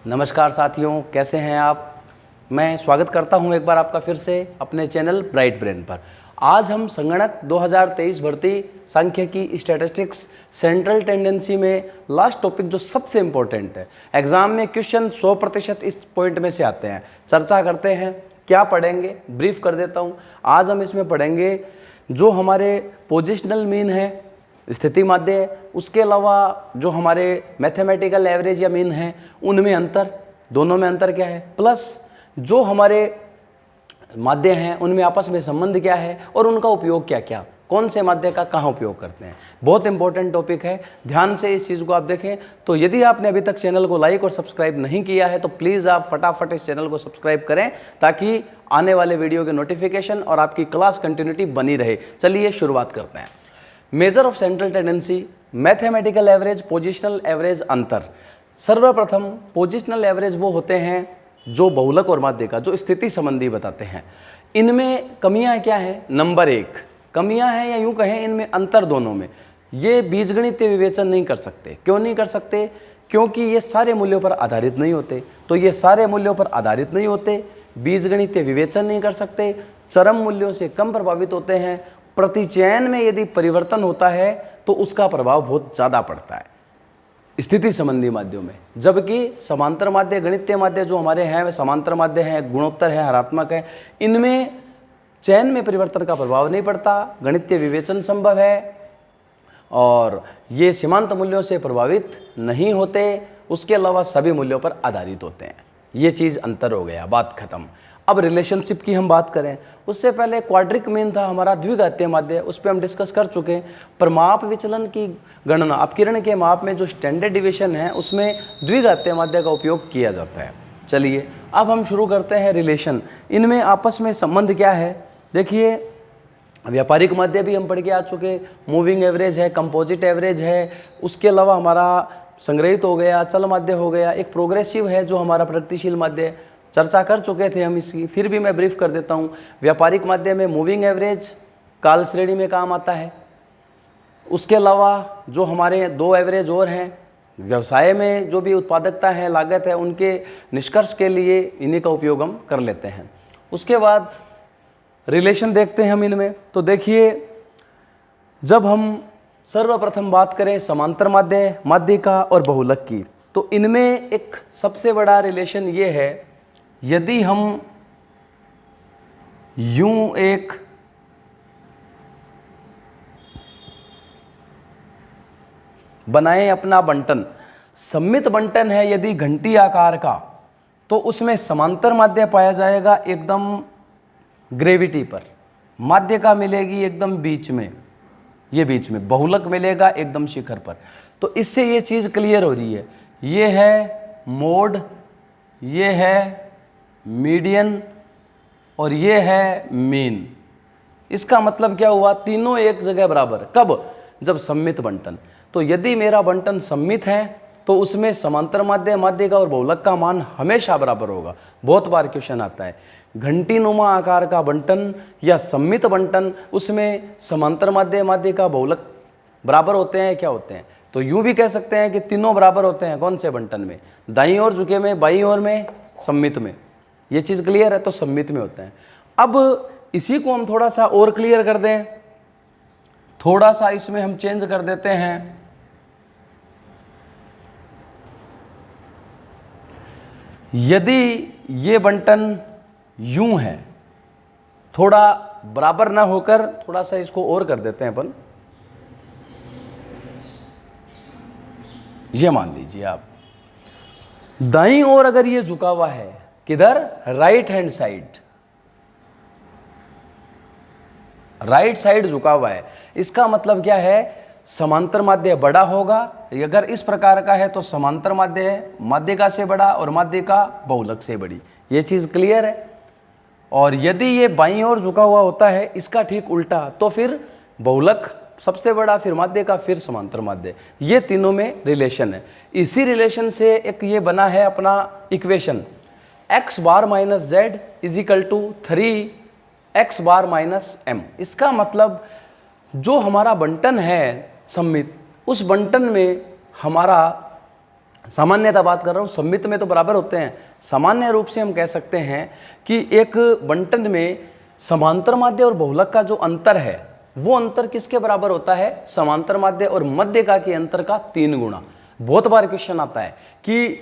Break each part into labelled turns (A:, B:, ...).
A: नमस्कार साथियों, कैसे हैं आप। मैं स्वागत करता हूं एक बार आपका फिर से अपने चैनल ब्राइट ब्रेन पर। आज हम संगणक 2023 भर्ती सांख्यिकी स्टैटिस्टिक्स सेंट्रल टेंडेंसी में लास्ट टॉपिक जो सबसे इम्पोर्टेंट है, एग्जाम में क्वेश्चन 100% इस पॉइंट में से आते हैं, चर्चा करते हैं। क्या पढ़ेंगे, ब्रीफ कर देता हूं। आज हम इसमें पढ़ेंगे जो हमारे पोजिशनल मीन है, स्थिति माध्य है, उसके अलावा जो हमारे मैथमेटिकल एवरेज या मीन है उनमें अंतर, दोनों में अंतर क्या है, प्लस जो हमारे माध्य हैं उनमें आपस में संबंध क्या है और उनका उपयोग क्या क्या, कौन से माध्य का कहाँ उपयोग करते हैं। बहुत इंपॉर्टेंट टॉपिक है, ध्यान से इस चीज़ को आप देखें। तो यदि आपने अभी तक चैनल को लाइक और सब्सक्राइब नहीं किया है तो प्लीज़ आप फटाफट इस चैनल को सब्सक्राइब करें ताकि आने वाले वीडियो के नोटिफिकेशन और आपकी क्लास कंटिन्यूटी बनी रहे। चलिए शुरुआत करते हैं। Measure of central tendency, mathematical average, positional average, अंतर। सर्वप्रथम पोजिशनल एवरेज वो होते हैं जो बहुलक और माध्य का जो स्थिति संबंधी बताते हैं। इनमें कमियां क्या हैं? नंबर 1 कमियां हैं या यूं कहें इनमें अंतर दोनों में, ये बीजगणितीय विवेचन नहीं कर सकते। क्यों नहीं कर सकते? क्योंकि ये सारे मूल्यों पर आधारित नहीं होते। तो ये सारे मूल्यों पर आधारित नहीं होते, बीजगणितीय विवेचन नहीं कर सकते, चरम मूल्यों से कम प्रभावित होते हैं। प्रतिचयन में यदि परिवर्तन होता है तो उसका प्रभाव बहुत ज़्यादा पड़ता है स्थिति संबंधी माध्यों में, जबकि समांतर माध्य, गणितीय माध्य जो हमारे हैं वे समांतर माध्य हैं, गुणोत्तर है, हरात्मक है, इनमें चयन में परिवर्तन का प्रभाव नहीं पड़ता, गणितीय विवेचन संभव है और ये सीमांत मूल्यों से प्रभावित नहीं होते। उसके अलावा सभी मूल्यों पर आधारित होते हैं। ये चीज़ अंतर हो गया, बात खत्म। अब रिलेशनशिप की हम बात करें, उससे पहले क्वाड्रिक मीन था हमारा द्विघातीय माध्य, उस पर हम डिस्कस कर चुके हैं। पर माप विचलन की गणना अपकिरण के माप में जो स्टैंडर्ड डिवीजन है उसमें द्विघातीय माध्य का उपयोग किया जाता है। चलिए अब हम शुरू करते हैं रिलेशन। इनमें आपस में संबंध क्या है? देखिए, व्यापारिक माध्य भी हम पढ़ के आ चुके, मूविंग एवरेज है, कंपोजिट एवरेज है, उसके अलावा हमारा संग्रहित हो गया, चल माध्य हो गया, एक प्रोग्रेसिव है जो हमारा प्रगतिशील माध्य है, चर्चा कर चुके थे हम इसकी, फिर भी मैं ब्रीफ कर देता हूँ। व्यापारिक माध्य में मूविंग एवरेज काल श्रेणी में काम आता है। उसके अलावा जो हमारे 2 एवरेज और हैं, व्यवसाय में जो भी उत्पादकता है, लागत है, उनके निष्कर्ष के लिए इन्हीं का उपयोग हम कर लेते हैं। उसके बाद रिलेशन देखते हैं हम इनमें। तो देखिए, जब हम सर्वप्रथम बात करें समांतर माध्य, माध्यिका और बहुलक की, तो इनमें एक सबसे बड़ा रिलेशन ये है, यदि हम यूं एक बनाएं अपना बंटन, सममित बंटन है यदि घंटी आकार का, तो उसमें समांतर माध्य पाया जाएगा एकदम ग्रेविटी पर, माध्यिका मिलेगी एकदम बीच में, ये बीच में, बहुलक मिलेगा एकदम शिखर पर। तो इससे ये चीज़ क्लियर हो रही है, ये है मोड, ये है मीडियन और ये है मीन। इसका मतलब क्या हुआ? तीनों एक जगह बराबर। कब? जब सममित बंटन। तो यदि मेरा बंटन सममित है तो उसमें समांतर माध्य, माध्यिका और बहुलक का मान हमेशा बराबर होगा। बहुत बार क्वेश्चन आता है, घंटी नुमा आकार का बंटन या सममित बंटन, उसमें समांतर माध्य, माध्यिका, बहुलक बराबर होते हैं, क्या होते हैं? तो यूं भी कह सकते हैं कि तीनों बराबर होते हैं। कौन से बंटन में? दाईं ओर झुके में, बाईं ओर में, सममित में। ये चीज़ क्लियर है? तो सममित में होते हैं। अब इसी को हम थोड़ा सा और क्लियर कर दें, थोड़ा सा इसमें हम चेंज कर देते हैं। यदि ये बंटन यूं है, थोड़ा बराबर ना होकर थोड़ा सा इसको और कर देते हैं अपन, ये मान लीजिए आप, दाईं ओर अगर ये झुका हुआ है, किधर? Right hand side, right side झुका हुआ है, इसका मतलब क्या है? समांतर माध्य बड़ा होगा। अगर इस प्रकार का है तो समांतर माध्य है माध्यिका से बड़ा और माध्यिका बहुलक से बड़ी। ये चीज़ क्लियर है। और यदि ये बाईं ओर झुका हुआ होता है, इसका ठीक उल्टा, तो फिर बहुलक सबसे बड़ा, फिर माध्यिका, फिर समांतर माध्य। ये तीनों में रिलेशन है। इसी रिलेशन से एक ये बना है अपना equation, x bar minus z is equal to 3x bar minus m। इसका मतलब जो हमारा बंटन है सममित, उस बंटन में हमारा सामान्यतः बात कर रहा हूँ, सम्मित में तो बराबर होते हैं। सामान्य रूप से हम कह सकते हैं कि एक बंटन में समांतर माध्य और बहुलक का जो अंतर है वो अंतर किसके बराबर होता है? समांतर माध्य और मध्यिका के अंतर का 3 गुना। बहुत बार क्वेश्चन आता है कि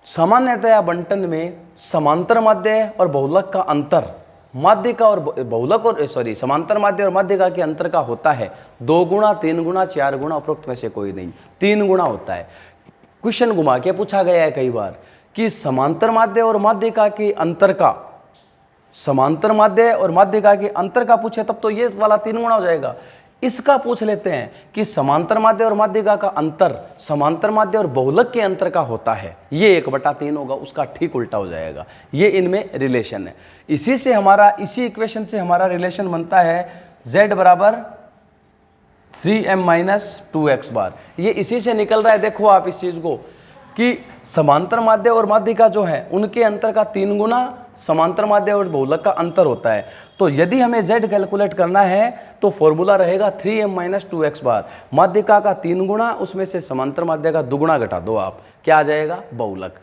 A: सामान्यतया बंटन में समांतर माध्य और बहुलक का अंतर माध्यिका और बहुलक और समांतर माध्य और मध्यिका के अंतर का होता है 2 गुना, 3 गुना, 4 गुना, उपरोक्त में से कोई नहीं, 3 गुना होता है। क्वेश्चन घुमा के पूछा गया है कई बार कि समांतर माध्य और मध्यिका के अंतर का, समांतर माध्य और मध्यिका के अंतर का पूछे तब तो ये वाला 3 गुना हो जाएगा। इसका पूछ लेते हैं कि समांतर माध्य और मध्यिका का अंतर समांतर माध्य और बहुलक के अंतर का होता है, ये 1/3 होगा, उसका ठीक उल्टा हो जाएगा। ये इनमें रिलेशन है। इसी से हमारा, इसी इक्वेशन से हमारा रिलेशन बनता है z बराबर 3m-2x बार। ये इसी से निकल रहा है। देखो आप इस चीज को कि समांतर माध्य और मध्यिका जो है उनके अंतर का 3 गुना समांतर माध्य और बहुलक का अंतर होता है। तो यदि हमें z कैलकुलेट करना है तो फॉर्मूला रहेगा 3m-2x बार। मध्यिका का 3 गुना, उसमें से समांतर माध्य का दुगुना घटा दो आप, क्या आ जाएगा? बहुलक।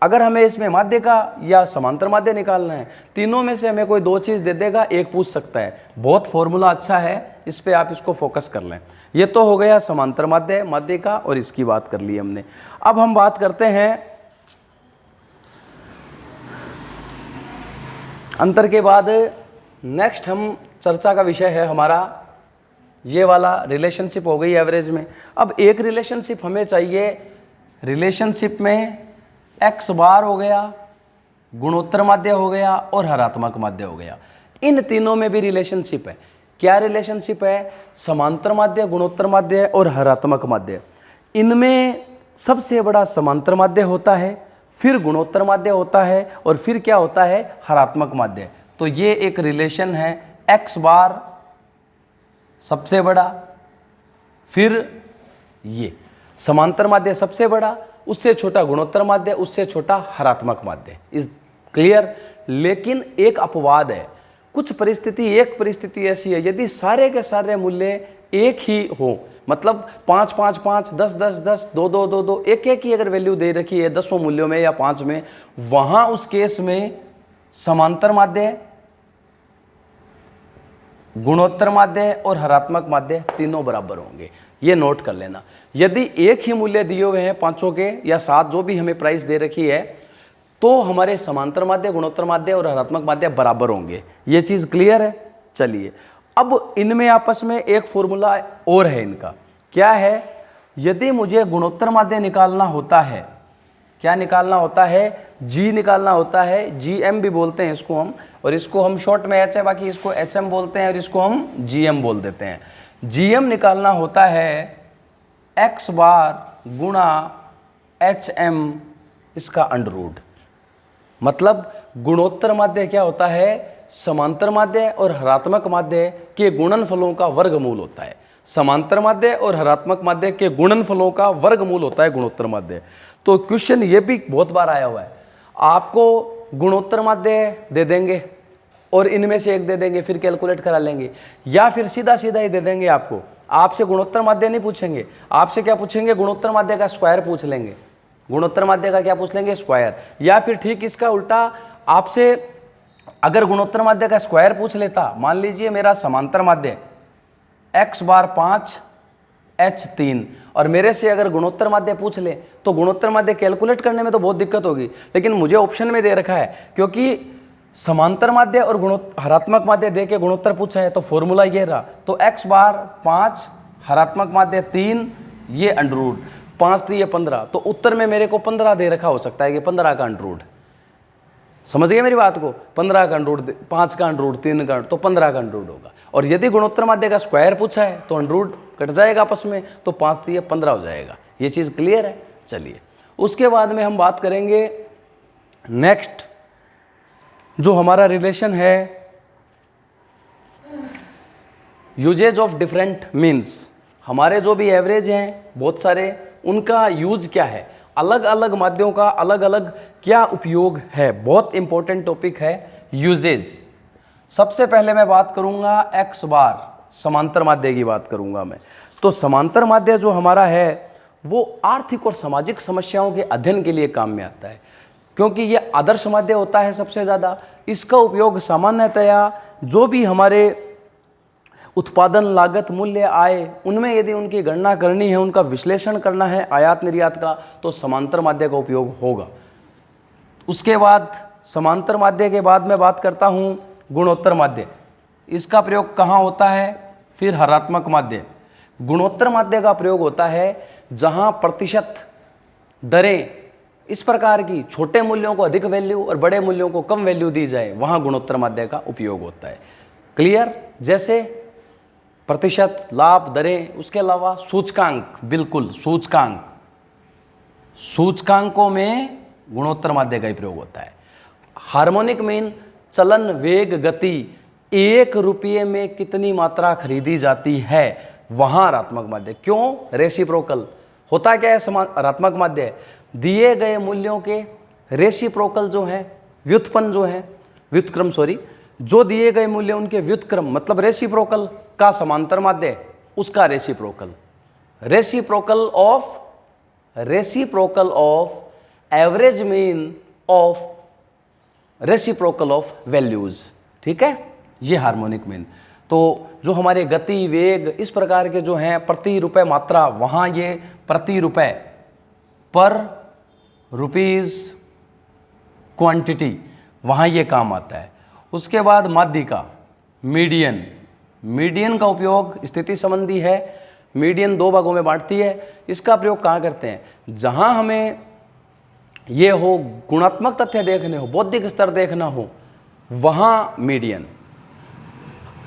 A: अगर हमें इसमें माध्यिका या समांतर माध्य निकालना है, तीनों में से हमें कोई 2 चीज़ दे देगा, एक पूछ सकता है। बहुत फॉर्मूला अच्छा है, इस पे आप इसको फोकस कर लें। ये तो हो गया समांतर माध्य, मध्यिका और इसकी बात कर ली हमने। अब हम बात करते हैं अंतर के बाद। नेक्स्ट हम चर्चा का विषय है हमारा ये वाला रिलेशनशिप हो गई एवरेज में। अब एक रिलेशनशिप हमें चाहिए, रिलेशनशिप में x बार हो गया, गुणोत्तर माध्य हो गया और हरात्मक माध्य हो गया। इन तीनों में भी रिलेशनशिप है। क्या रिलेशनशिप है? समांतर माध्य, गुणोत्तर माध्य और हरात्मक माध्य। इनमें सबसे बड़ा समांतर माध्य होता है, फिर गुणोत्तर माध्य होता है और फिर क्या होता है? हरात्मक माध्य। तो ये एक रिलेशन है, x बार सबसे बड़ा, फिर ये समांतर माध्य सबसे बड़ा, उससे छोटा गुणोत्तर माध्य, उससे छोटा हरात्मक माध्य। Is clear? लेकिन एक अपवाद है। कुछ परिस्थिति, एक परिस्थिति ऐसी है यदि सारे के सारे मूल्य एक ही हो, मतलब 5 5 5, 10 10 10, 2 2 2 2, एक एक ही अगर वैल्यू दे रखी है 10 मूल्यों में या 5 में, वहां उस केस में समांतर माध्य, गुणोत्तर माध्य और हरात्मक माध्य तीनों बराबर होंगे। ये नोट कर लेना। यदि एक ही मूल्य दिए हुए हैं 5 के या 7, जो भी हमें प्राइस दे रखी है, तो हमारे समांतर माध्य, गुणोत्तर माध्य और हरात्मक माध्य बराबर होंगे। ये चीज़ क्लियर है? चलिए, अब इनमें आपस में एक फॉर्मूला और है इनका। क्या है? यदि मुझे गुणोत्तर माध्य निकालना होता है, क्या निकालना होता है? जी निकालना होता है, GM भी बोलते हैं इसको हम, और इसको हम शॉर्ट में H है, बाकी इसको HM बोलते हैं और इसको हम GM बोल देते हैं। GM निकालना होता है x बार गुणा HM इसका अंडर रूट। मतलब गुणोत्तर माध्य क्या होता है? समांतर माध्य और हरात्मक माध्य के गुणनफलों का वर्गमूल होता है। समांतर माध्य और हरात्मक माध्य के गुणनफलों का वर्गमूल होता है गुणोत्तर माध्य। तो क्वेश्चन ये भी बहुत बार आया हुआ है। आपको गुणोत्तर माध्य दे देंगे और इनमें से एक दे देंगे, फिर कैलकुलेट करा लेंगे, या फिर सीधा सीधा ही दे देंगे आपको। आपसे गुणोत्तर माध्य नहीं पूछेंगे, आपसे क्या पूछेंगे? गुणोत्तर माध्य का स्क्वायर पूछ लेंगे। गुणोत्तर माध्य का क्या पूछ लेंगे? स्क्वायर। या फिर ठीक इसका उल्टा, आपसे अगर गुणोत्तर माध्य का स्क्वायर पूछ लेता, मान लीजिए मेरा समांतर माध्य x बार 5 H 3, और मेरे से अगर गुणोत्तर माध्य पूछ ले तो गुणोत्तर माध्य कैलकुलेट करने में तो बहुत दिक्कत होगी। लेकिन मुझे ऑप्शन में दे रखा है, क्योंकि समांतर माध्य और हरात्मक माध्य दे के गुणोत्तर पूछा है, तो फॉर्मूला ये रहा। तो x बार 5, हरात्मक माध्य 3, ये अंडर रूट 5 3 15। तो उत्तर में मेरे को 15 दे रखा हो सकता है कि 15 का अंडर रूट। समझ गए मेरी बात को? 15 का अंडर रूट, 5 का अंडर रूट, 3 का, तो 15 का अंडर रूट होगा। और यदि गुणोत्तर माध्य का स्क्वायर पूछा है तो अंडर रूट कट जाएगा आपस में, तो 5 3 15 हो जाएगा। ये चीज़ क्लियर है? चलिए, उसके बाद में हम बात करेंगे नेक्स्ट जो हमारा रिलेशन है यूजेज ऑफ डिफरेंट मीन्स। हमारे जो भी एवरेज हैं बहुत सारे, उनका यूज क्या है, अलग अलग माध्यों का अलग अलग क्या उपयोग है। बहुत इंपॉर्टेंट टॉपिक है यूजेज। सबसे पहले मैं बात करूंगा x बार समांतर माध्य की बात करूंगा मैं। तो समांतर माध्य जो हमारा है वो आर्थिक और सामाजिक समस्याओं के अध्ययन के लिए काम में आता है, क्योंकि ये आदर्श माध्य होता है सबसे ज़्यादा। इसका उपयोग सामान्यतया जो भी हमारे उत्पादन लागत मूल्य आय उनमें यदि उनकी गणना करनी है, उनका विश्लेषण करना है आयात निर्यात का, तो समांतर माध्य का उपयोग होगा। उसके बाद समांतर माध्य के बाद मैं बात करता हूँ गुणोत्तर माध्य। इसका प्रयोग कहाँ होता है? फिर हरात्मक माध्य। गुणोत्तर माध्य का प्रयोग होता है जहाँ प्रतिशत दरें इस प्रकार की छोटे मूल्यों को अधिक वैल्यू और बड़े मूल्यों को कम वैल्यू दी जाए, वहाँ गुणोत्तर माध्य का उपयोग होता है। क्लियर? जैसे प्रतिशत, लाभ, दरें, उसके अलावा सूचकांक, बिल्कुल सूचकांकों में गुणोत्तर माध्य का ही प्रयोग होता है। हार्मोनिक मीन, चलन वेग गति, 1 रुपये में कितनी मात्रा खरीदी जाती है, वहाँ ऋणात्मक माध्य। क्यों? रेसिप्रोकल। होता क्या है ऋणात्मक माध्य? दिए गए मूल्यों के रेसिप्रोकल जो है, व्युत्पन्न जो है, व्युत्क्रम सॉरी, जो दिए गए मूल्य उनके व्युत्क्रम मतलब रेसिप्रोकल का समांतर माध्य, उसका reciprocal. Reciprocal of average mean of reciprocal of values. ठीक है, ये हार्मोनिक मीन। तो जो हमारे गति, वेग, इस प्रकार के जो हैं प्रति रुपए मात्रा, वहाँ ये प्रति रुपए, पर रुपीज़ क्वांटिटी, वहाँ ये काम आता है। उसके बाद माध्यिका, मीडियन का उपयोग स्थिति संबंधी है। मीडियन 2 भागों में बांटती है। इसका प्रयोग कहाँ करते हैं? जहाँ हमें ये हो गुणात्मक तथ्य देखने हो, बौद्धिक स्तर देखना हो, वहाँ मीडियन।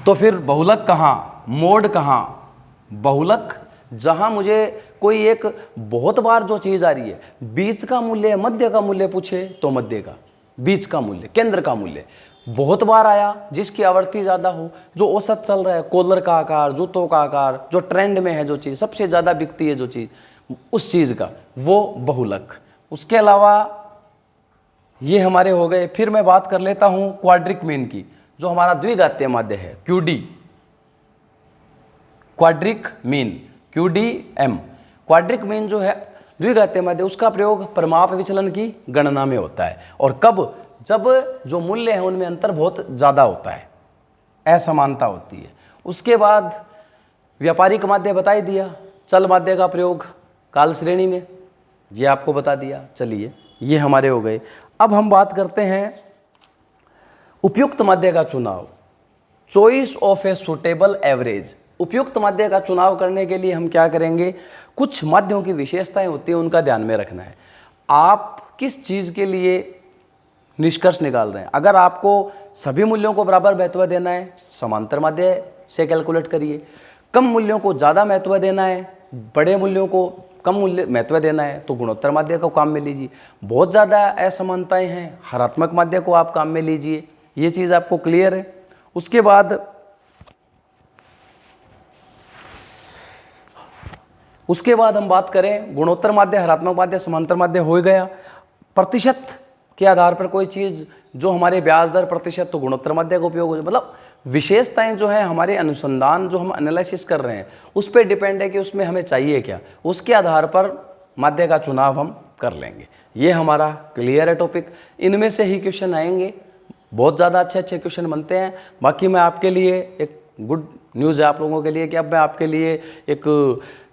A: तो फिर बहुलक कहाँ, मोड कहाँ? बहुलक जहाँ मुझे कोई एक बहुत बार जो चीज़ आ रही है, बीच का मूल्य, मध्य का मूल्य पूछे तो मध्य का, बीच का मूल्य, केंद्र का मूल्य बहुत बार आया, जिसकी आवृत्ति ज़्यादा हो, जो औसत चल रहा है, कॉलर का आकार, जूतों का आकार, जो ट्रेंड में है, जो चीज़ सबसे ज़्यादा बिकती है, जो चीज़, उस चीज़ का, वो बहुलक। उसके अलावा ये हमारे हो गए। फिर मैं बात कर लेता हूँ क्वाड्रिक मीन की, जो हमारा द्विघातीय माध्य है, QD, quadric mean, QDM। Quadric mean जो है द्विघातीय माध्य, उसका प्रयोग परिमाप विचलन की गणना में होता है। और कब? जब जो मूल्य है उनमें अंतर बहुत ज़्यादा होता है, असमानता होती है। उसके बाद व्यापारिक माध्य बता ही दिया। चल माध्य का प्रयोग काल श्रेणी में, ये आपको बता दिया। चलिए, ये हमारे हो गए। अब हम बात करते हैं उपयुक्त माध्य का चुनाव, choice of a suitable average. उपयुक्त माध्य का चुनाव करने के लिए हम क्या करेंगे? कुछ माध्यों की विशेषताएं होती हैं, उनका ध्यान में रखना है। आप किस चीज़ के लिए निष्कर्ष निकाल रहे हैं? अगर आपको सभी मूल्यों को बराबर महत्व देना है, समांतर माध्य से कैलकुलेट करिए। कम मूल्यों को ज़्यादा महत्व देना है, बड़े मूल्यों को कम मूल्य महत्व देना है, तो गुणोत्तर माध्य को काम में लीजिए। बहुत ज़्यादा असमानताएं हैं, हरात्मक माध्य को आप काम में लीजिए। ये चीज़ आपको क्लियर है? उसके बाद हम बात करें गुणोत्तर माध्य, हरात्मक माध्य, समांतर माध्य हो गया। प्रतिशत के आधार पर कोई चीज़, जो हमारे ब्याज दर प्रतिशत, तो गुणोत्तर माध्य का उपयोग हो जाए। मतलब विशेषताएं जो है हमारे अनुसंधान, जो हम एनालिसिस कर रहे हैं, उस पर डिपेंड है कि उसमें हमें चाहिए क्या, उसके आधार पर माध्य का चुनाव हम कर लेंगे। ये हमारा क्लियर है टॉपिक। इनमें से ही क्वेश्चन आएंगे, बहुत ज़्यादा अच्छे क्वेश्चन बनते हैं। बाकी मैं आपके लिए एक गुड न्यूज़ है आप लोगों के लिए कि अब मैं आपके लिए एक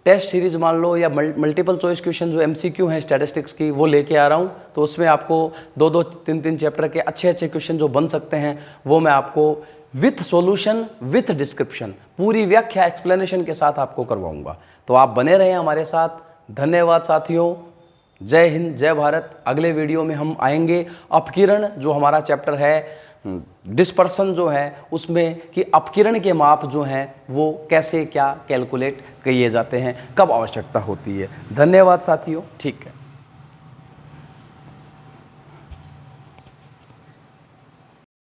A: टेस्ट सीरीज मान लो, या मल्टीपल चॉइस क्वेश्चन जो MCQ हैं स्टैटिस्टिक्स की, वो लेके आ रहा हूँ। तो उसमें आपको 2-2, 3-3 चैप्टर के अच्छे क्वेश्चन जो बन सकते हैं, वो मैं आपको विथ सॉल्यूशन, विथ डिस्क्रिप्शन, पूरी व्याख्या एक्सप्लेनेशन के साथ आपको करवाऊंगा। तो आप बने रहें हमारे साथ। धन्यवाद साथियों। जय हिंद, जय भारत। अगले वीडियो में हम आएंगे अपकिरण, जो हमारा चैप्टर है डिस्पर्सन जो है, उसमें कि अपकिरण के माप जो हैं वो कैसे क्या कैलकुलेट किए जाते हैं, कब आवश्यकता होती है। धन्यवाद साथियों। ठीक है।